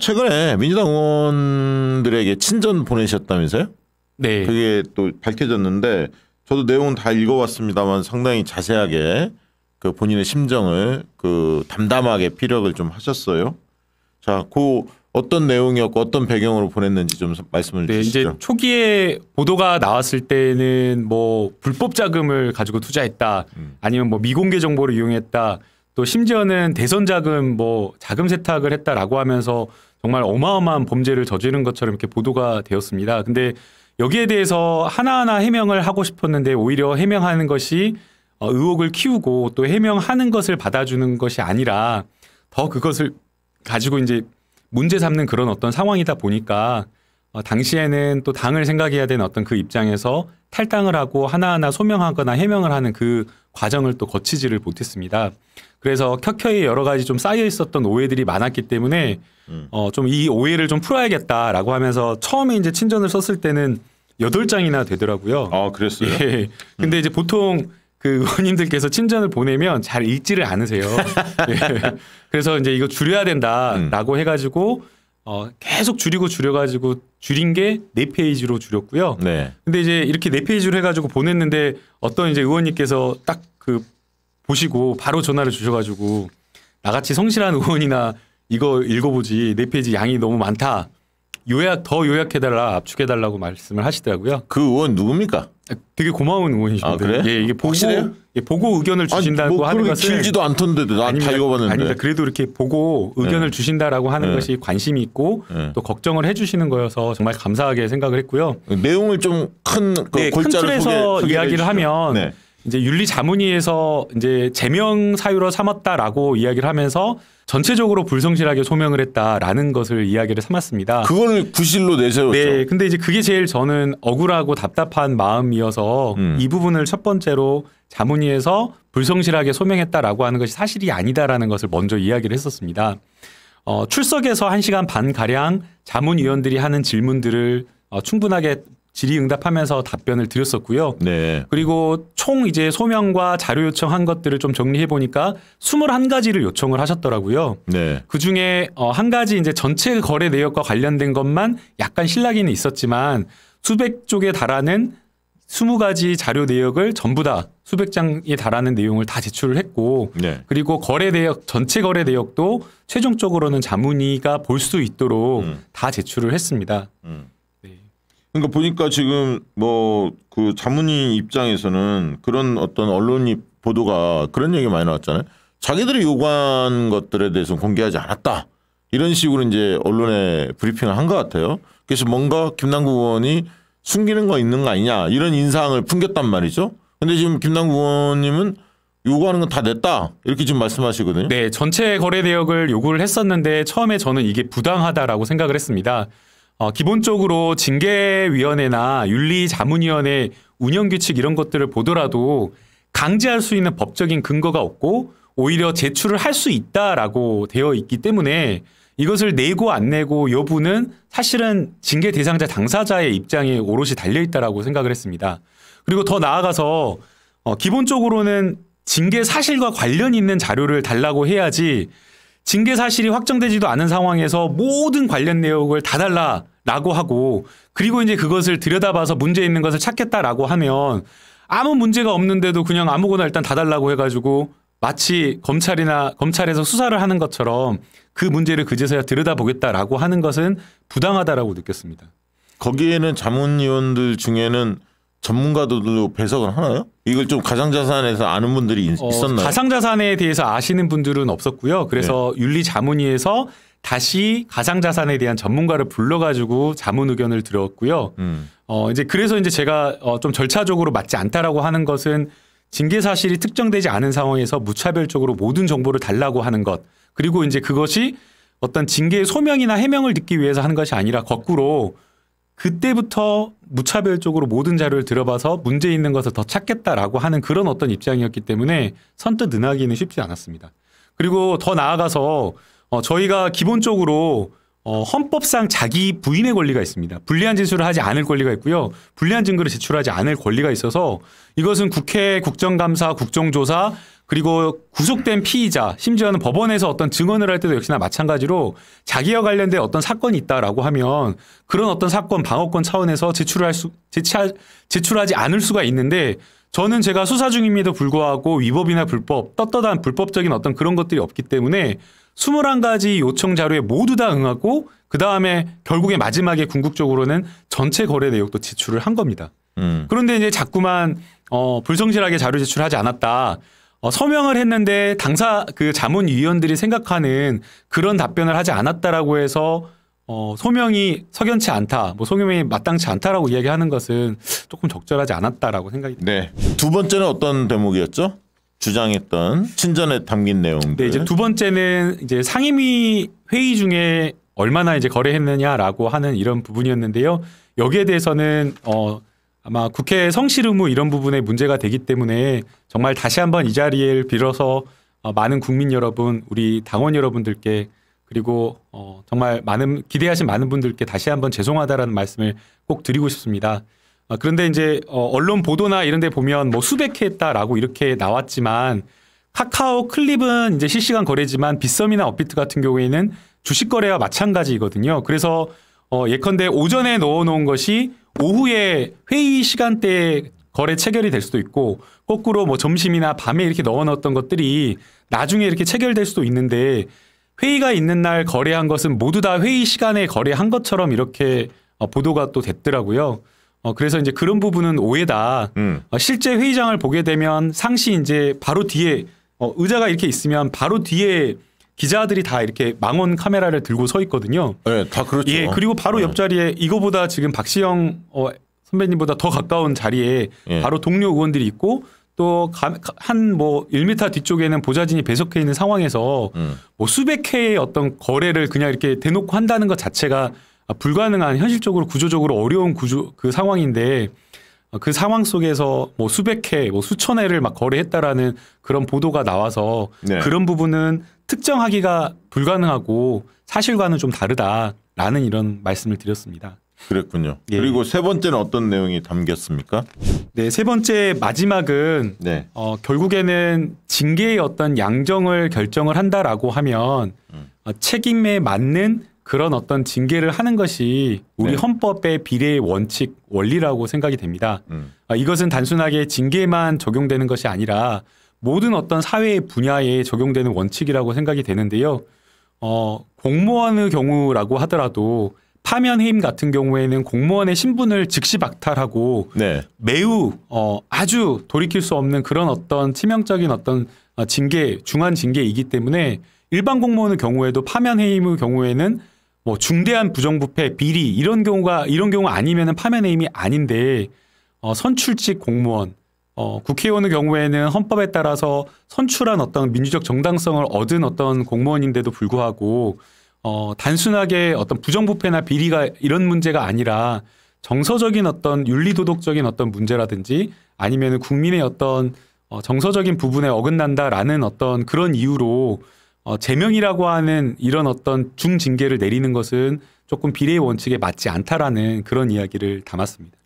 최근에 민주당 의원들에게 친전 보내셨다면서요? 네. 그게 또 밝혀졌는데 저도 내용은 다 읽어봤습니다만 상당히 자세하게 그 본인의 심정을 그 담담하게 피력을 좀 하셨어요. 자, 그 어떤 내용이었고 어떤 배경으로 보냈는지 좀 말씀을 주시죠. 이제 초기에 보도가 나왔을 때는 뭐 불법 자금을 가지고 투자했다, 아니면 뭐 미공개 정보를 이용했다, 또 심지어는 대선 자금 뭐 자금 세탁을 했다라고 하면서 정말 어마어마한 범죄를 저지른 것처럼 이렇게 보도가 되었습니다. 근데 여기에 대해서 하나하나 해명을 하고 싶었는데 오히려 해명하는 것이 의혹을 키우고 또 해명하는 것을 받아주는 것이 아니라 더 그것을 가지고 이제 문제 삼는 그런 어떤 상황이다 보니까 당시에는 또 당을 생각해야 되는 어떤 그 입장에서 탈당을 하고 하나하나 소명하거나 해명을 하는 그 과정을 또 거치지를 못했습니다. 그래서 켜켜이 여러 가지 좀 쌓여 있었던 오해들이 많았기 때문에 좀 이 오해를 좀 풀어야겠다라고 하면서 처음에 이제 친전을 썼을 때는 8장이나 되더라고요. 아, 그랬어요? 예. 근데 이제 보통 그 의원님들께서 친전을 보내면 잘 읽지를 않으세요. 예. 그래서 이제 이거 줄여야 된다라고 해가지고 계속 줄여가지고 줄인 게 4페이지로 줄였고요. 네. 근데 이제 이렇게 4페이지로 해가지고 보냈는데 어떤 이제 의원님께서 딱 그 보시고 바로 전화를 주셔가지고 나같이 성실한 의원이나 이거 읽어보지 4페이지 양이 너무 많다. 더 요약해달라, 압축해달라고 말씀을 하시더라고요. 그 의원 누굽니까? 되게 고마운 의원이십니다. 아, 그래? 예, 이게 보고 의견을 주신다고 아니, 뭐 하는 것을 길지도 않던데 난 다 읽어봤는데. 아닙니다. 그래도 이렇게 보고 의견을 주신다라고 하는 것이 관심이 있고 또 걱정을 해주시는 거여서 정말 감사하게 생각을 했고요. 내용을 좀 큰 큰 틀에서 이야기를 하면 네. 이제 윤리자문위에서 이제 제명 사유로 삼았다라고 이야기를 하면서 전체적으로 불성실하게 소명을 했다라는 것을 이야기를 삼았습니다. 그걸 구실로 내세웠죠. 네, 근데 이제 그게 제일 저는 억울하고 답답한 마음이어서 이 부분을 첫 번째로 자문위에서 불성실하게 소명했다라고 하는 것이 사실이 아니다라는 것을 먼저 이야기를 했었습니다. 출석에서 1시간 반 가량 자문위원들이 하는 질문들을 충분하게 질의응답하면서 답변을 드렸었고요. 네. 그리고 총 이제 소명과 자료 요청한 것들을 좀 정리해 보니까 21가지를 요청을 하셨더라고요. 네. 그 중에 한 가지 이제 전체 거래 내역과 관련된 것만 약간 실락이는 있었지만 수백 쪽에 달하는 20가지 자료 내역을 전부 다 수백 장에 달하는 내용을 다 제출을 했고, 네. 그리고 거래 내역, 전체 거래 내역도 최종적으로는 자문위가 볼 수 있도록 다 제출을 했습니다. 그러니까 보니까 지금 뭐 그 자문위 입장에서는 그런 어떤 언론이 보도가 그런 얘기 많이 나왔잖아요. 자기들이 요구한 것들에 대해서 공개하지 않았다. 이런 식으로 이제 언론에 브리핑을 한 것 같아요. 그래서 뭔가 김남국 의원이 숨기는 거 있는 거 아니냐 이런 인상을 풍겼단 말이죠. 근데 지금 김남국 의원님은 요구하는 건 다 냈다 이렇게 지금 말씀하시거든요. 네, 전체 거래 내역을 요구를 했었는데 처음에 저는 이게 부당하다라고 생각을 했습니다. 기본적으로 징계위원회나 윤리자문위원회 운영규칙 이런 것들을 보더라도 강제할 수 있는 법적인 근거가 없고 오히려 제출을 할 수 있다라고 되어 있기 때문에 이것을 내고 안 내고 여부는 사실은 징계 대상자 당사자의 입장에 오롯이 달려있다라고 생각을 했습니다. 그리고 더 나아가서 기본적으로는 징계 사실과 관련 있는 자료를 달라고 해야지 징계 사실이 확정되지도 않은 상황에서 모든 관련 내역을 다 달라라고 하고 그리고 이제 그것을 들여다봐서 문제 있는 것을 찾겠다라고 하면 아무 문제가 없는데도 그냥 아무거나 일단 다 달라고 해가지고 마치 검찰에서 수사를 하는 것처럼 그 문제를 그제서야 들여다보겠다라고 하는 것은 부당하다라고 느꼈습니다. 거기에는 자문위원들 중에는 전문가들도 배석을 하나요? 이걸 좀 가상자산에서 아는 분들이 있었나요? 가상자산에 대해서 아시는 분들은 없었고요. 그래서 네. 윤리자문위에서 다시 가상자산에 대한 전문가를 불러가지고 자문 의견을 들었고요. 이제 그래서 이제 제가 좀 절차적으로 맞지 않다라고 하는 것은 징계 사실이 특정되지 않은 상황에서 무차별적으로 모든 정보를 달라고 하는 것. 그리고 이제 그것이 어떤 징계의 소명이나 해명을 듣기 위해서 하는 것이 아니라 거꾸로 그때부터 무차별적으로 모든 자료를 들어봐서 문제 있는 것을 더 찾겠다라고 하는 그런 어떤 입장이었기 때문에 선뜻 능하기는 쉽지 않았습니다. 그리고 더 나아가서 저희가 기본적으로 헌법상 자기 부인의 권리가 있습니다. 불리한 진술을 하지 않을 권리가 있고요. 불리한 증거를 제출하지 않을 권리가 있어서 이것은 국회, 국정감사, 국정조사 그리고 구속된 피의자, 심지어는 법원에서 어떤 증언을 할 때도 역시나 마찬가지로 자기와 관련된 어떤 사건이 있다라고 하면 그런 어떤 사건 방어권 차원에서 제출하지 않을 수가 있는데 저는 제가 수사 중임에도 불구하고 위법이나 불법, 떳떳한 불법적인 어떤 그런 것들이 없기 때문에 21가지 요청 자료에 모두 다 응하고 그다음에 결국에 마지막에 궁극적으로는 전체 거래 내역도 제출을 한 겁니다. 그런데 이제 자꾸만 불성실하게 자료 제출하지 않았다. 서명을 했는데 당사 그 자문위원들이 생각하는 그런 답변을 하지 않았다라고 해서 소명이 석연치 않다, 뭐 소명이 마땅치 않다라고 이야기하는 것은 조금 적절하지 않았다라고 생각이 듭니다. 네. 두 번째는 어떤 대목이었죠? 주장했던 친전에 담긴 내용들. 네, 이제 두 번째는 이제 상임위 회의 중에 얼마나 이제 거래했느냐라고 하는 이런 부분이었는데요. 여기에 대해서는 아마 국회 성실 의무 이런 부분에 문제가 되기 때문에 정말 다시 한번 이 자리를 빌어서 많은 국민 여러분, 우리 당원 여러분들께 그리고 정말 기대하신 많은 분들께 다시 한번 죄송하다라는 말씀을 꼭 드리고 싶습니다. 그런데 이제 언론 보도나 이런 데 보면 뭐 수백 회 했다라고 이렇게 나왔지만 카카오 클립은 이제 실시간 거래지만 빗썸이나 업비트 같은 경우에는 주식 거래와 마찬가지거든요. 그래서 예컨대 오전에 넣어놓은 것이 오후에 회의 시간대에 거래 체결이 될 수도 있고 거꾸로 뭐 점심이나 밤에 이렇게 넣어놨던 것들이 나중에 이렇게 체결될 수도 있는데 회의가 있는 날 거래한 것은 모두 다 회의 시간에 거래한 것처럼 이렇게 보도가 또 됐더라고요. 그래서 이제 그런 부분은 오해다. 실제 회의장을 보게 되면 상시 이제 바로 뒤에 의자가 이렇게 있으면 바로 뒤에 기자들이 다 이렇게 망원 카메라를 들고 서 있거든요. 네, 다 그렇죠. 예, 그리고 바로 옆자리에 이거보다 지금 박시영 선배님보다 더 가까운 자리에 바로 동료 의원들이 있고 또 한 뭐 1m 뒤쪽에는 보좌진이 배석해 있는 상황에서 뭐 수백 회의 어떤 거래를 그냥 이렇게 대놓고 한다는 것 자체가 불가능한 현실적으로 구조적으로 어려운 그 상황인데 그 상황 속에서 뭐 수백 회, 뭐 수천 회를 막 거래했다라는 그런 보도가 나와서 네. 그런 부분은 특정하기가 불가능하고 사실과는 좀 다르다라는 이런 말씀을 드렸습니다. 그랬군요. 예. 그리고 세 번째는 어떤 내용이 담겼습니까? 네, 세 번째 마지막은 네. 결국에는 징계의 어떤 양정을 결정을 한다라고 하면 책임에 맞는 그런 어떤 징계를 하는 것이 우리 네. 헌법의 비례의 원칙, 원리라고 생각이 됩니다. 이것은 단순하게 징계만 적용되는 것이 아니라 모든 어떤 사회의 분야에 적용되는 원칙이라고 생각이 되는데요. 공무원의 경우라고 하더라도 파면 해임 같은 경우에는 공무원의 신분을 즉시 박탈하고 네. 매우 아주 돌이킬 수 없는 그런 어떤 치명적인 어떤 징계, 중한 징계이기 때문에 일반 공무원의 경우에도 파면 해임의 경우에는 뭐 중대한 부정부패, 비리 이런 경우 아니면은 파면 해임이 아닌데 선출직 공무원, 국회의원의 경우에는 헌법에 따라서 선출한 어떤 민주적 정당성을 얻은 어떤 공무원인데도 불구하고 단순하게 어떤 부정부패나 비리가 이런 문제가 아니라 정서적인 어떤 윤리도덕적인 어떤 문제라든지 아니면 국민의 어떤 정서적인 부분에 어긋난다라는 어떤 그런 이유로 제명이라고 하는 이런 어떤 중징계를 내리는 것은 조금 비례의 원칙에 맞지 않다라는 그런 이야기를 담았습니다.